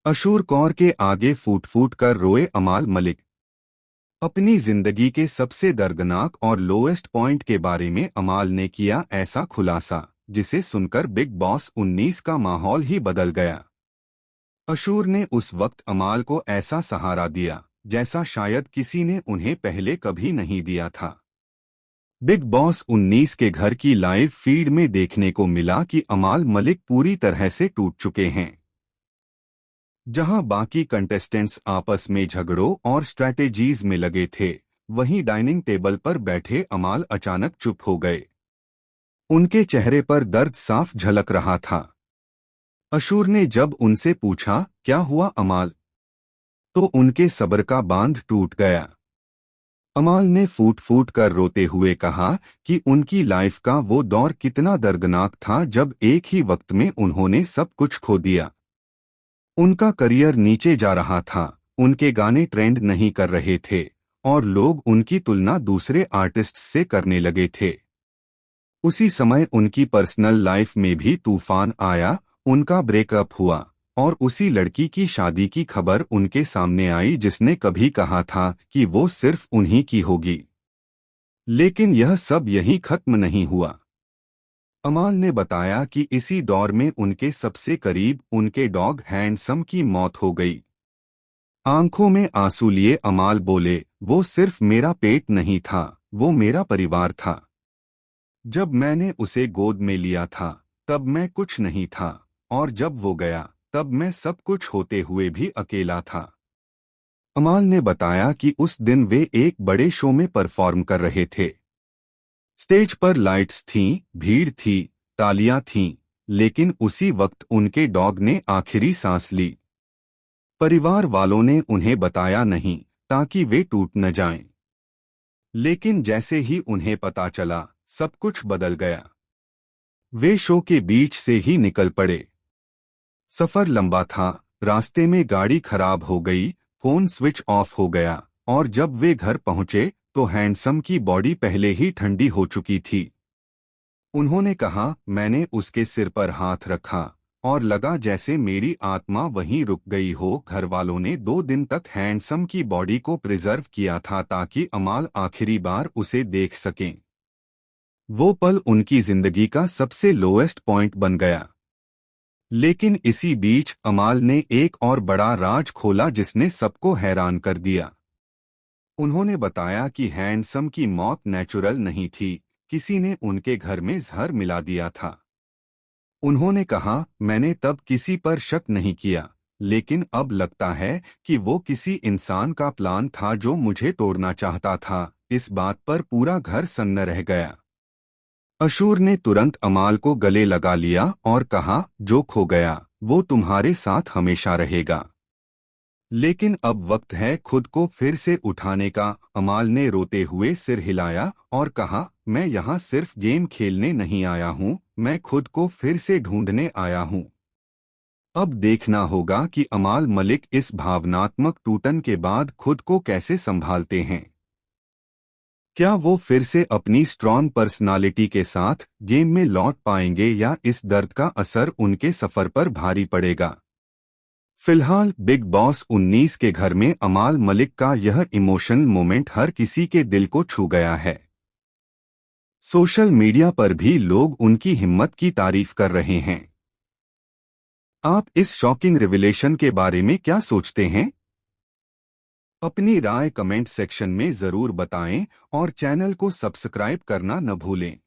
अशूर कौर के आगे फूट फूट कर रोए अमाल मलिक। अपनी जिंदगी के सबसे दर्दनाक और लोएस्ट पॉइंट के बारे में अमाल ने किया ऐसा खुलासा, जिसे सुनकर बिग बॉस 19 का माहौल ही बदल गया। अशूर ने उस वक्त अमाल को ऐसा सहारा दिया जैसा शायद किसी ने उन्हें पहले कभी नहीं दिया था। बिग बॉस 19 के घर की लाइव फीड में देखने को मिला कि अमाल मलिक पूरी तरह से टूट चुके हैं। जहां बाकी कंटेस्टेंट्स आपस में झगड़ों और स्ट्रैटेजीज में लगे थे, वहीं डाइनिंग टेबल पर बैठे अमाल अचानक चुप हो गए। उनके चेहरे पर दर्द साफ झलक रहा था। अशूर ने जब उनसे पूछा, क्या हुआ अमाल, तो उनके सब्र का बांध टूट गया। अमाल ने फूट फूट कर रोते हुए कहा कि उनकी लाइफ का वो दौर कितना दर्दनाक था जब एक ही वक्त में उन्होंने सब कुछ खो दिया। उनका करियर नीचे जा रहा था, उनके गाने ट्रेंड नहीं कर रहे थे और लोग उनकी तुलना दूसरे आर्टिस्ट्स से करने लगे थे। उसी समय उनकी पर्सनल लाइफ में भी तूफान आया, उनका ब्रेकअप हुआ और उसी लड़की की शादी की खबर उनके सामने आई जिसने कभी कहा था कि वो सिर्फ उन्हीं की होगी। लेकिन यह सब यहीं खत्म नहीं हुआ। अमाल ने बताया कि इसी दौर में उनके सबसे करीब उनके डॉग हैंडसम की मौत हो गई। आंखों में आंसू लिए अमाल बोले, वो सिर्फ मेरा पेट नहीं था, वो मेरा परिवार था। जब मैंने उसे गोद में लिया था तब मैं कुछ नहीं था, और जब वो गया तब मैं सब कुछ होते हुए भी अकेला था। अमाल ने बताया कि उस दिन वे एक बड़े शो में परफॉर्म कर रहे थे। स्टेज पर लाइट्स थीं, भीड़ थी, तालियां थीं, लेकिन उसी वक्त उनके डॉग ने आखिरी सांस ली। परिवार वालों ने उन्हें बताया नहीं ताकि वे टूट न जाएं। लेकिन जैसे ही उन्हें पता चला, सब कुछ बदल गया। वे शो के बीच से ही निकल पड़े। सफर लंबा था, रास्ते में गाड़ी खराब हो गई, फोन स्विच ऑफ हो गया और जब वे घर पहुंचे तो हैंडसम की बॉडी पहले ही ठंडी हो चुकी थी। उन्होंने कहा, मैंने उसके सिर पर हाथ रखा और लगा जैसे मेरी आत्मा वहीं रुक गई हो। घर वालों ने 2 दिन तक हैंडसम की बॉडी को प्रिजर्व किया था ताकि अमाल आखिरी बार उसे देख सकें। वो पल उनकी जिंदगी का सबसे लोएस्ट पॉइंट बन गया। लेकिन इसी बीच अमाल ने एक और बड़ा राज खोला जिसने सबको हैरान कर दिया। उन्होंने बताया कि हैंडसम की मौत नेचुरल नहीं थी, किसी ने उनके घर में जहर मिला दिया था। उन्होंने कहा, मैंने तब किसी पर शक नहीं किया, लेकिन अब लगता है कि वो किसी इंसान का प्लान था जो मुझे तोड़ना चाहता था। इस बात पर पूरा घर सन्न रह गया। अशूर ने तुरंत अमाल को गले लगा लिया और कहा, जो खो गया वो तुम्हारे साथ हमेशा रहेगा, लेकिन अब वक्त है खुद को फिर से उठाने का। अमाल ने रोते हुए सिर हिलाया और कहा, मैं यहाँ सिर्फ गेम खेलने नहीं आया हूँ, मैं खुद को फिर से ढूंढने आया हूँ। अब देखना होगा कि अमाल मलिक इस भावनात्मक टूटन के बाद खुद को कैसे संभालते हैं। क्या वो फिर से अपनी स्ट्रॉन्ग पर्सनालिटी के साथ गेम में लौट पाएंगे या इस दर्द का असर उनके सफर पर भारी पड़ेगा। फिलहाल बिग बॉस 19 के घर में अमाल मलिक का यह इमोशनल मोमेंट हर किसी के दिल को छू गया है। सोशल मीडिया पर भी लोग उनकी हिम्मत की तारीफ कर रहे हैं। आप इस शॉकिंग रिविलेशन के बारे में क्या सोचते हैं? अपनी राय कमेंट सेक्शन में जरूर बताएं और चैनल को सब्सक्राइब करना न भूलें।